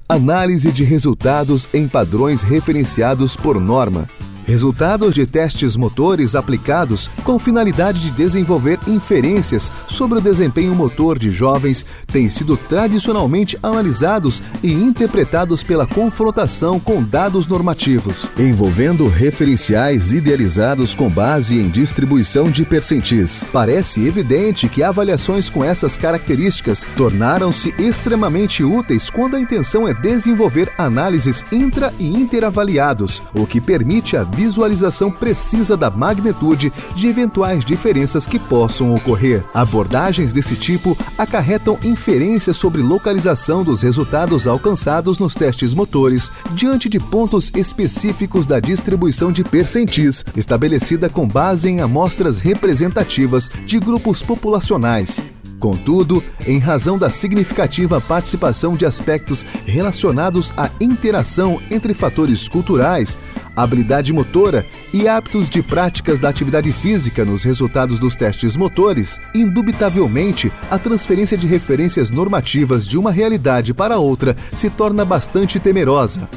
Análise de resultados em padrões referenciados por norma. Resultados de testes motores aplicados com finalidade de desenvolver inferências sobre o desempenho motor de jovens têm sido tradicionalmente analisados e interpretados pela confrontação com dados normativos, envolvendo referenciais idealizados com base em distribuição de percentis. Parece evidente que avaliações com essas características tornaram-se extremamente úteis quando a intenção é desenvolver análises intra- e interavaliados, o que permite a visualização precisa da magnitude de eventuais diferenças que possam ocorrer. Abordagens desse tipo acarretam inferências sobre localização dos resultados alcançados nos testes motores diante de pontos específicos da distribuição de percentis, estabelecida com base em amostras representativas de grupos populacionais. Contudo, em razão da significativa participação de aspectos relacionados à interação entre fatores culturais, habilidade motora e hábitos de práticas da atividade física nos resultados dos testes motores, indubitavelmente, a transferência de referências normativas de uma realidade para outra se torna bastante temerosa.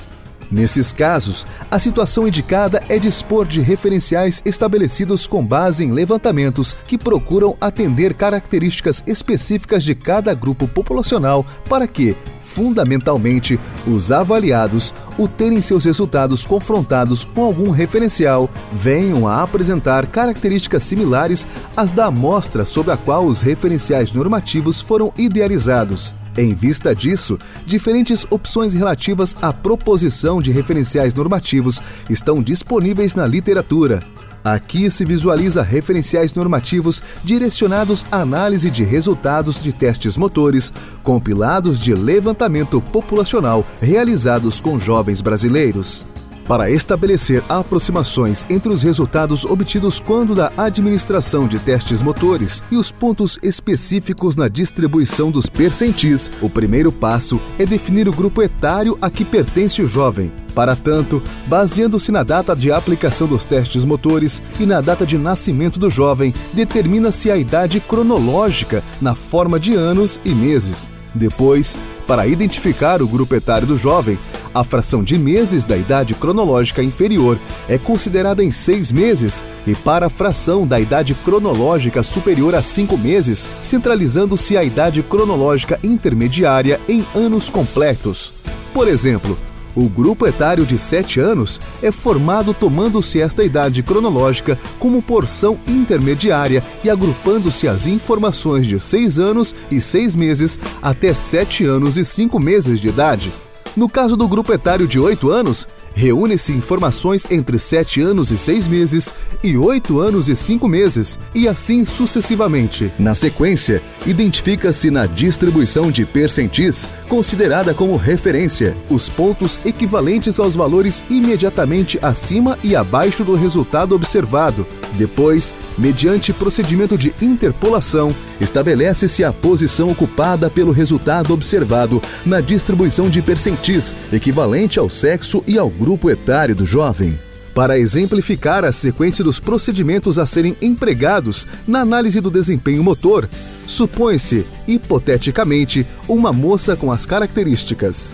Nesses casos, a situação indicada é dispor de referenciais estabelecidos com base em levantamentos que procuram atender características específicas de cada grupo populacional para que, fundamentalmente, os avaliados, ao terem seus resultados confrontados com algum referencial, venham a apresentar características similares às da amostra sobre a qual os referenciais normativos foram idealizados. Em vista disso, diferentes opções relativas à proposição de referenciais normativos estão disponíveis na literatura. Aqui se visualiza referenciais normativos direcionados à análise de resultados de testes motores, compilados de levantamento populacional realizados com jovens brasileiros. Para estabelecer aproximações entre os resultados obtidos quando da administração de testes motores e os pontos específicos na distribuição dos percentis, o primeiro passo é definir o grupo etário a que pertence o jovem. Para tanto, baseando-se na data de aplicação dos testes motores e na data de nascimento do jovem, determina-se a idade cronológica na forma de anos e meses. Depois, para identificar o grupo etário do jovem, a fração de meses da idade cronológica inferior é considerada em 6 meses e para a fração da idade cronológica superior a 5 meses, centralizando-se a idade cronológica intermediária em anos completos. Por exemplo, o grupo etário de 7 anos é formado tomando-se esta idade cronológica como porção intermediária e agrupando-se as informações de 6 anos e 6 meses até 7 anos e 5 meses de idade. No caso do grupo etário de 8 anos, reúne-se informações entre 7 anos e 6 meses e 8 anos e 5 meses, e assim sucessivamente. Na sequência, identifica-se na distribuição de percentis, considerada como referência, os pontos equivalentes aos valores imediatamente acima e abaixo do resultado observado. Depois, mediante procedimento de interpolação, estabelece-se a posição ocupada pelo resultado observado na distribuição de percentis, equivalente ao sexo e ao grupo etário do jovem. Para exemplificar a sequência dos procedimentos a serem empregados na análise do desempenho motor, supõe-se, hipoteticamente, uma moça com as características.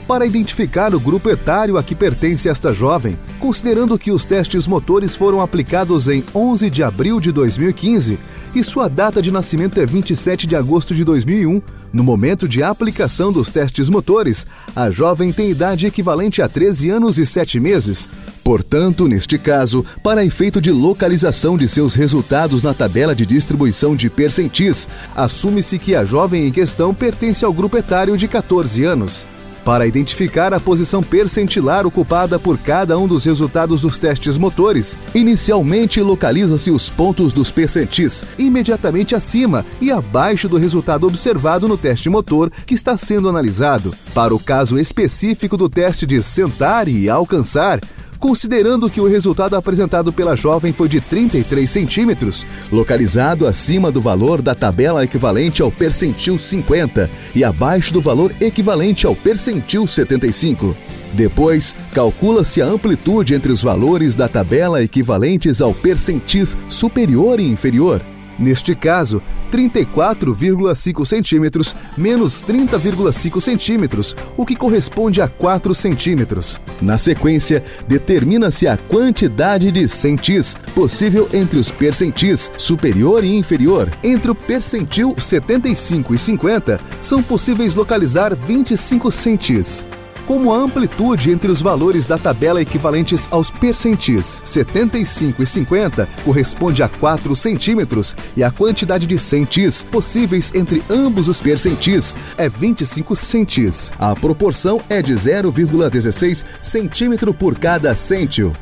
Para identificar o grupo etário a que pertence esta jovem, considerando que os testes motores foram aplicados em 11 de abril de 2015 e sua data de nascimento é 27 de agosto de 2001, no momento de aplicação dos testes motores, a jovem tem idade equivalente a 13 anos e 7 meses. Portanto, neste caso, para efeito de localização de seus resultados na tabela de distribuição de percentis, assume-se que a jovem em questão pertence ao grupo etário de 14 anos. Para identificar a posição percentilar ocupada por cada um dos resultados dos testes motores, inicialmente localiza-se os pontos dos percentis imediatamente acima e abaixo do resultado observado no teste motor que está sendo analisado. Para o caso específico do teste de sentar e alcançar, considerando que o resultado apresentado pela jovem foi de 33 centímetros, localizado acima do valor da tabela equivalente ao percentil 50 e abaixo do valor equivalente ao percentil 75. Depois, calcula-se a amplitude entre os valores da tabela equivalentes ao percentis superior e inferior. Neste caso, 34,5 centímetros menos 30,5 centímetros, o que corresponde a 4 centímetros. Na sequência, determina-se a quantidade de centis possível entre os percentis superior e inferior. Entre o percentil 75 e 50, são possíveis localizar 25 centis. Como a amplitude entre os valores da tabela equivalentes aos percentis 75 e 50 corresponde a 4 centímetros e a quantidade de centis possíveis entre ambos os percentis é 25 centis. A proporção é de 0,16 centímetro por cada centil.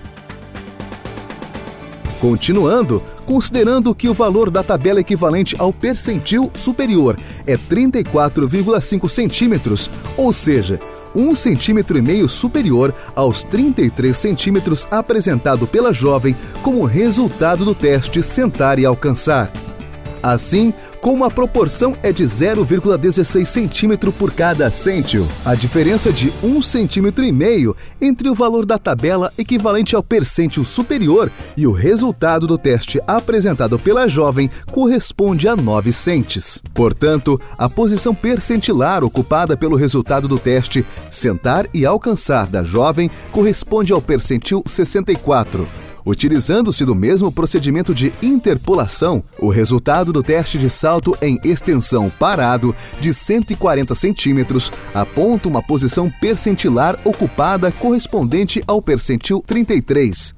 Continuando, considerando que o valor da tabela equivalente ao percentil superior é 34,5 centímetros, ou seja, 1,5 centímetros superior aos 33 centímetros apresentado pela jovem como resultado do teste Sentar e Alcançar. Assim, como a proporção é de 0,16 centímetro por cada centil, a diferença de 1,5 centímetro entre o valor da tabela equivalente ao percentil superior e o resultado do teste apresentado pela jovem corresponde a 9 centis. Portanto, a posição percentilar ocupada pelo resultado do teste Sentar e Alcançar da jovem corresponde ao percentil 64. Utilizando-se do mesmo procedimento de interpolação, o resultado do teste de salto em extensão parado de 140 centímetros aponta uma posição percentilar ocupada correspondente ao percentil 33.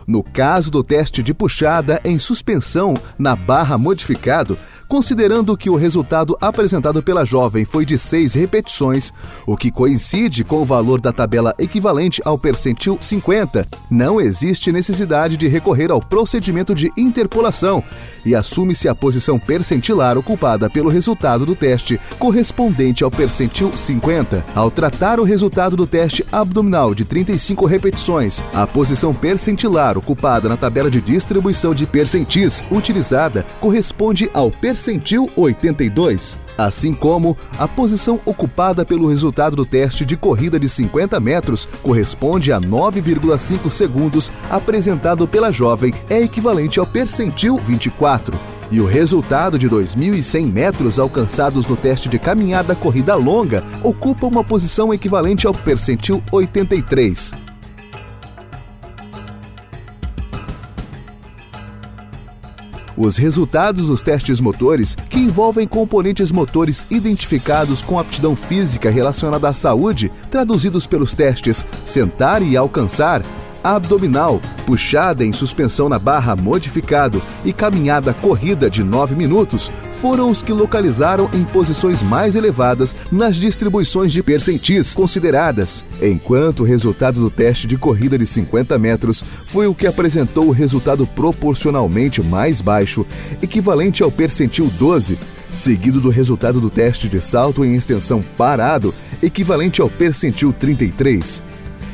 No caso do teste de puxada em suspensão na barra modificado, considerando que o resultado apresentado pela jovem foi de 6 repetições, o que coincide com o valor da tabela equivalente ao percentil 50, não existe necessidade de recorrer ao procedimento de interpolação e assume-se a posição percentilar ocupada pelo resultado do teste correspondente ao percentil 50. Ao tratar o resultado do teste abdominal de 35 repetições, a posição percentilar ocupada na tabela de distribuição de percentis utilizada corresponde ao percentil 82, assim como a posição ocupada pelo resultado do teste de corrida de 50 metros corresponde a 9,5 segundos apresentado pela jovem é equivalente ao percentil 24. E o resultado de 2.100 metros alcançados no teste de caminhada corrida longa ocupa uma posição equivalente ao percentil 83. Os resultados dos testes motores, que envolvem componentes motores identificados com aptidão física relacionada à saúde, traduzidos pelos testes Sentar e Alcançar, abdominal, puxada em suspensão na barra modificado e caminhada corrida de 9 minutos, foram os que localizaram em posições mais elevadas nas distribuições de percentis consideradas, enquanto o resultado do teste de corrida de 50 metros foi o que apresentou o resultado proporcionalmente mais baixo, equivalente ao percentil 12, seguido do resultado do teste de salto em extensão parado, equivalente ao percentil 33.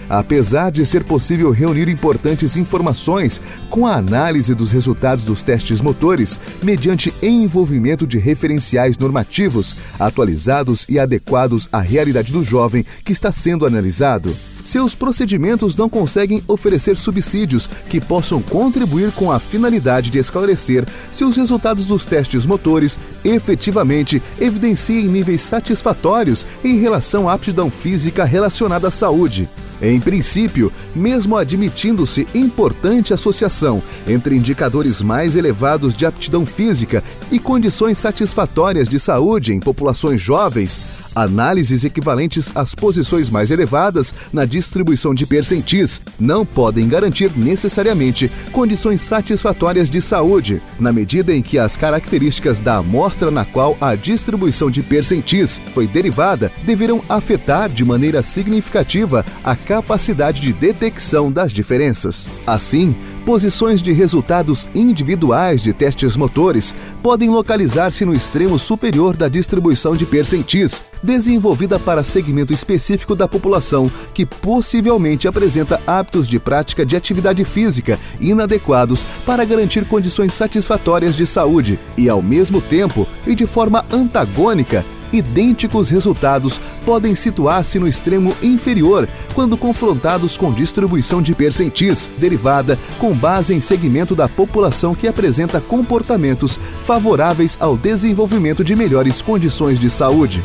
Apesar de ser possível reunir importantes informações com a análise dos resultados dos testes motores mediante envolvimento de referenciais normativos atualizados e adequados à realidade do jovem que está sendo analisado, seus procedimentos não conseguem oferecer subsídios que possam contribuir com a finalidade de esclarecer se os resultados dos testes motores efetivamente evidenciem níveis satisfatórios em relação à aptidão física relacionada à saúde. Em princípio, mesmo admitindo-se importante associação entre indicadores mais elevados de aptidão física e condições satisfatórias de saúde em populações jovens, análises equivalentes às posições mais elevadas na distribuição de percentis não podem garantir necessariamente condições satisfatórias de saúde, na medida em que as características da amostra na qual a distribuição de percentis foi derivada deverão afetar de maneira significativa a capacidade de detecção das diferenças. Assim, posições de resultados individuais de testes motores podem localizar-se no extremo superior da distribuição de percentis, desenvolvida para segmento específico da população que possivelmente apresenta hábitos de prática de atividade física inadequados para garantir condições satisfatórias de saúde e, ao mesmo tempo, e de forma antagônica, idênticos resultados podem situar-se no extremo inferior quando confrontados com distribuição de percentis derivada com base em segmento da população que apresenta comportamentos favoráveis ao desenvolvimento de melhores condições de saúde.